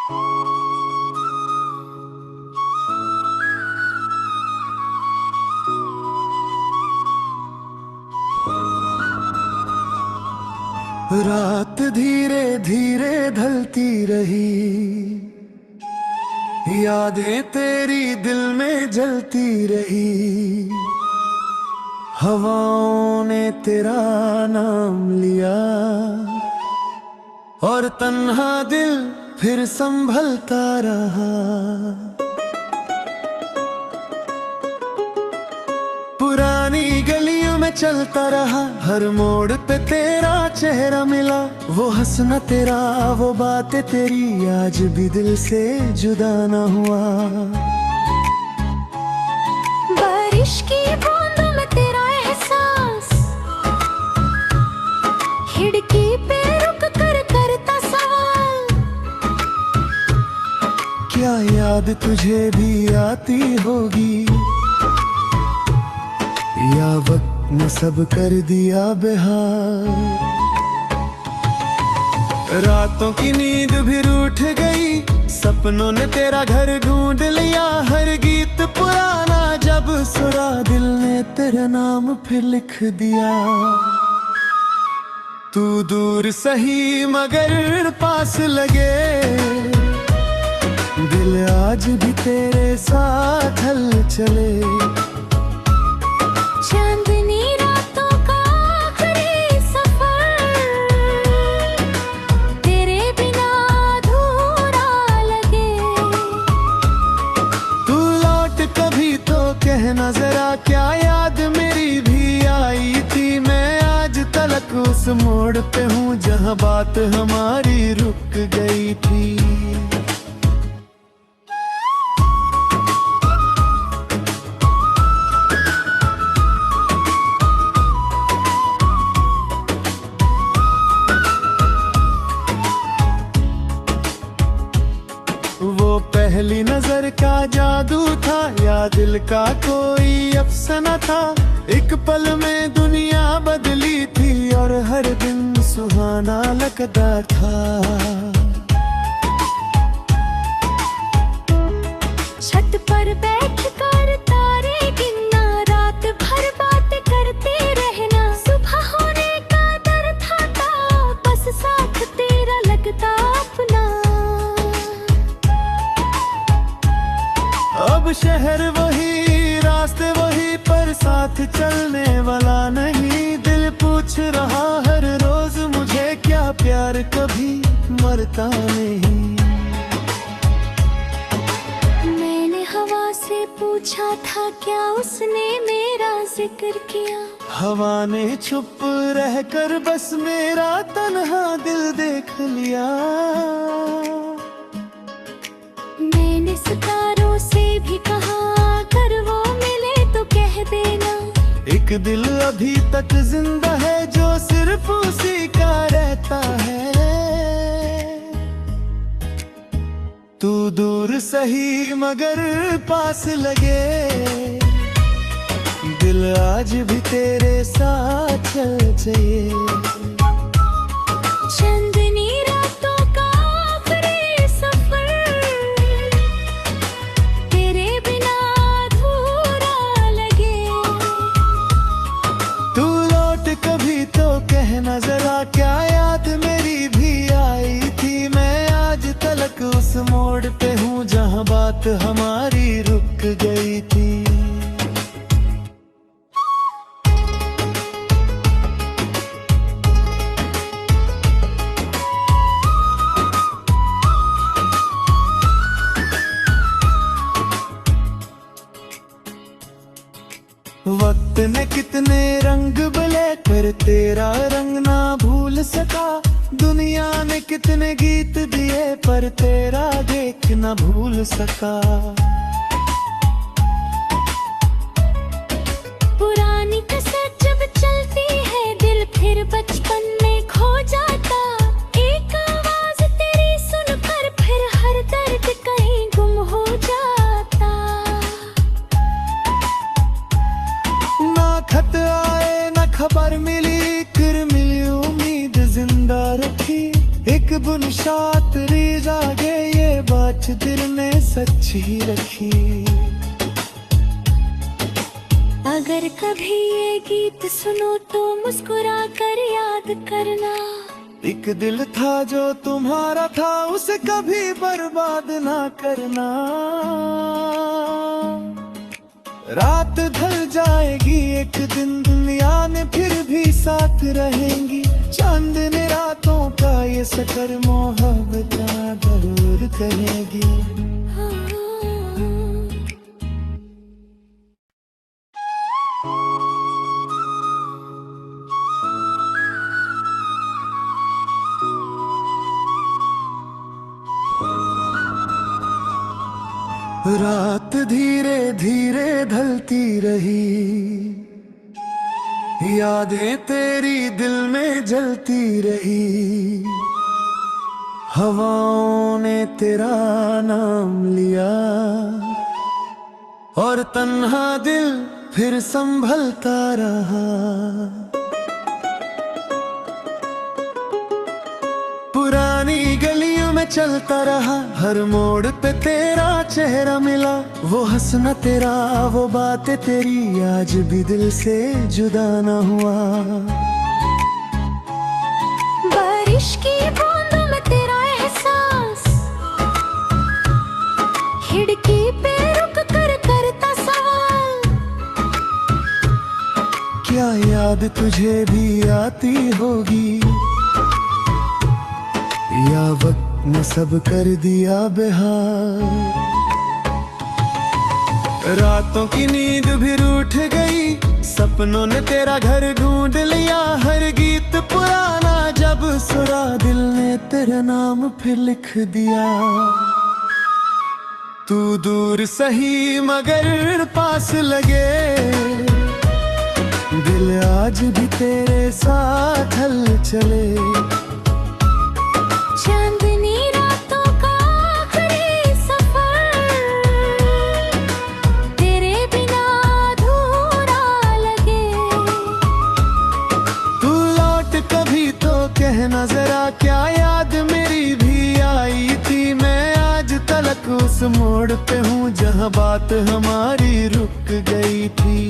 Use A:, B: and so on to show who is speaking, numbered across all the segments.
A: रात धीरे धीरे ढलती रही, यादें तेरी दिल में जलती रही। हवाओं ने तेरा नाम लिया और तन्हा दिल फिर संभलता रहा। पुरानी गलियों में चलता रहा, हर मोड़ पे तेरा चेहरा मिला। वो हंसना तेरा, वो बातें तेरी आज भी दिल से जुदा न हुआ।
B: बारिश की बूंदों में तेरा एहसास, खिड़की पे रुक कर करता सवाल।
A: क्या याद तुझे भी आती होगी, या वक्त ने सब कर दिया बेहाल। रातों की नींद भी रूठ गई, सपनों ने तेरा घर ढूंढ लिया। हर गीत पुराना जब सुना, दिल ने तेरा नाम फिर लिख दिया। तू दूर सही मगर पास लगे, दिल आज भी तेरे साथ हल चले।
B: चांदनी रातों का आखिरी सफर, तेरे बिना अधूरा लगे।
A: तू लौट कभी तो कहना जरा, क्या याद मेरी भी आई थी। मैं आज तलक उस मोड़ पे हूँ जहाँ बात हमारी रुक गई थी। वो पहली नजर का जादू था, या दिल का कोई अफसाना था। एक पल में दुनिया बदली थी और हर दिन सुहाना लगता था।
B: छत पर बैठ कर तारे गिनना, रात भर बातें करते रहना। सुबह होने का डर था, बस साथ तेरा लगता अपना।
A: अब शहर वही, रास्ते वही, पर साथ चलने वाला नहीं। दिल पूछ रहा हर रोज मुझे, क्या प्यार कभी मरता नहीं।
B: मैंने हवा से पूछा था, क्या उसने मेरा जिक्र किया।
A: हवा ने चुप रहकर बस मेरा तन्हा दिल देख लिया।
B: मैंने सितारों से भी कहा, अगर वो मिले तो कह देना।
A: एक दिल अभी तक जिंदा है जो सिर्फ उसी का रहता है। तू दूर सही मगर पास लगे, दिल आज भी तेरे साथ चल जाए।
B: चांदनी रातों का आखिरी सफर, तेरे बिना अधूरा लगे।
A: तू लौट कभी तो कहना जरा, क्या याद मेरी भी आई थी। मैं आज तलक उस मोड़ पे हूँ जहाँ बात हमारी रुक गई थी। वक्त ने कितने रंग बले, पर तेरा रंग ना भूल सका। दुनिया ने कितने गीत दिए, पर तेरा देख ना भूल सका।
B: पुरानी कैसेट जब चलती है, दिल फिर बचपन में खो जाता। एक आवाज तेरी सुनकर फिर हर दर्द कहीं गुम हो जाता।
A: ना खत आए ना खबर मिली, फिर मिली उम्मीद जिंदा रखी। एक बुनशात रीज आगे ये कुछ दिल ने सच्ची रखी।
B: अगर कभी ये गीत सुनो तो मुस्कुरा कर याद करना।
A: एक दिल था जो तुम्हारा था, उसे कभी बर्बाद ना करना। रात ढल जाएगी एक दिन, दुनिया ने फिर भी साथ रहेंगी। चांदनी रातों का ये सफर मोहब्बत जरूर कहेगी। रात धीरे धीरे ढलती रही, यादें तेरी दिल में जलती रही। हवाओं ने तेरा नाम लिया और तन्हा दिल फिर संभलता रहा। पुरानी गलियों में चलता रहा, हर मोड़ पे तेरा चेहरा मिला। वो हंसना तेरा, वो बातें तेरी आज भी दिल से जुदा न हुआ।
B: बारिश की बूंदों में तेरा एहसास, खिड़की पे रुक कर करता सवाल।
A: क्या याद तुझे भी आती होगी, या वक्त ने सब कर दिया बेहाल। रातों की नींद भी रूठ गई, सपनों ने तेरा घर ढूंढ लिया। हर गीत पुराना जब सुना, दिल ने तेरा नाम फिर लिख दिया। तू दूर सही मगर पास लगे, दिल आज भी तेरे साथ हल चले।
B: चांदनी रातों का आखिरी सफर, तेरे बिना अधूरा लगे।
A: तू लौट कभी तो कहना जरा, क्या याद मेरी भी आई थी। मैं आज तलक उस मोड़ पे हूँ जहाँ बात हमारी रुक गई थी।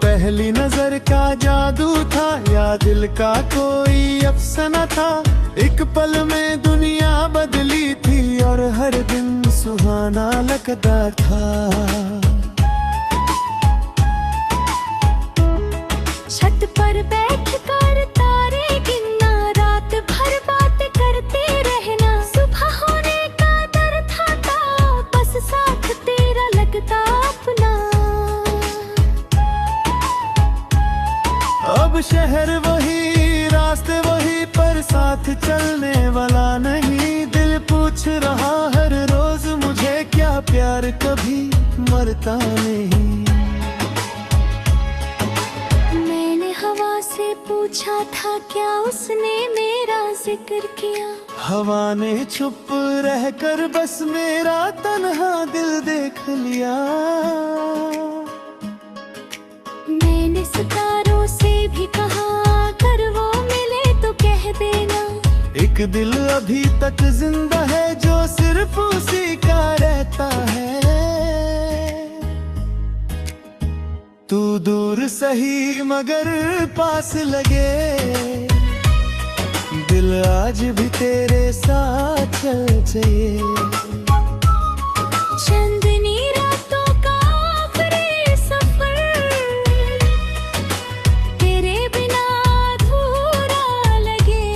A: पहली नजर का जादू था, या दिल का कोई अफसाना था। एक पल में दुनिया बदली थी और हर दिन सुहाना लगता था।
B: छत पर बैठ कर तारे गिनना, रात भर बातें करते रहना। सुबह होने का डर था, बस साथ तेरा लगता अपना।
A: अब शहर वही, रास्ते वही, पर साथ चलने वाला नहीं। दिल पूछ रहा हर रोज मुझे, क्या प्यार कभी मरता नहीं।
B: मैंने हवा से पूछा था, क्या उसने मेरा जिक्र किया।
A: हवा ने चुप रहकर बस मेरा तन्हा दिल देख लिया।
B: मैंने सितारों से भी कहा, अगर वो मिले तो कह देना।
A: एक दिल अभी तक जिंदा है जो सिर्फ उसी का रहता है। तू दूर सही मगर पास लगे, दिल आज भी तेरे साथ चले।
B: चांदनी रातों का आखिरी सफर, तेरे बिना अधूरा लगे।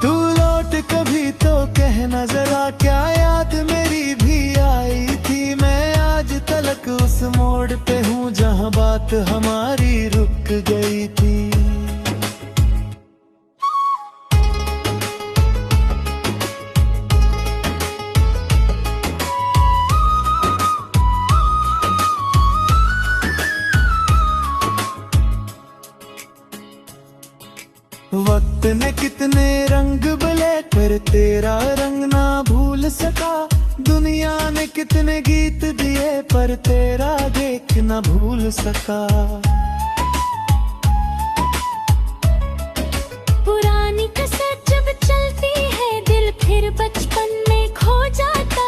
A: तू लौट कभी तो कहना जरा, क्या याद मेरी भी आई थी। मैं आज तलक उस मोड़ पे हूँ जहाँ बात हमारी रुक गई थी। वक्त ने कितने रंग बले पर तेरा रंग ना भूल सका। दुनिया ने कितने गीत दिए पर तेरा देख ना भूल सका।
B: पुरानी कैसेट जब चलती है दिल फिर बचपन में खो जाता।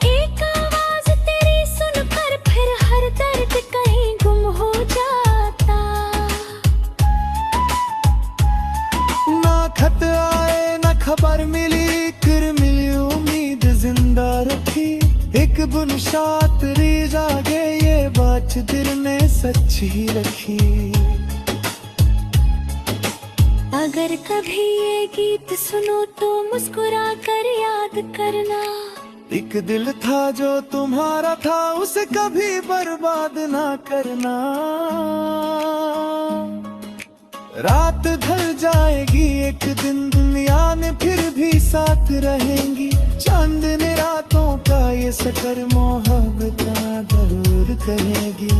B: एक आवाज तेरी सुनकर फिर हर दर्द कहीं गुम हो जाता।
A: ना खत आए ना खबर मिली, फिर मिली उम्मीद जिंदा रखी। एक बुनशात री जागे ये बात दिल ने सच्ची रखी।
B: अगर कभी ये गीत सुनो तो मुस्कुरा कर याद करना।
A: एक दिल था जो तुम्हारा था उसे कभी बर्बाद ना करना। रात ढल जाएगी एक दिन दुनिया ने फिर भी साथ रहेंगी। चांद ने रातों का ये सफर मोहब्बत जरूर करेगी।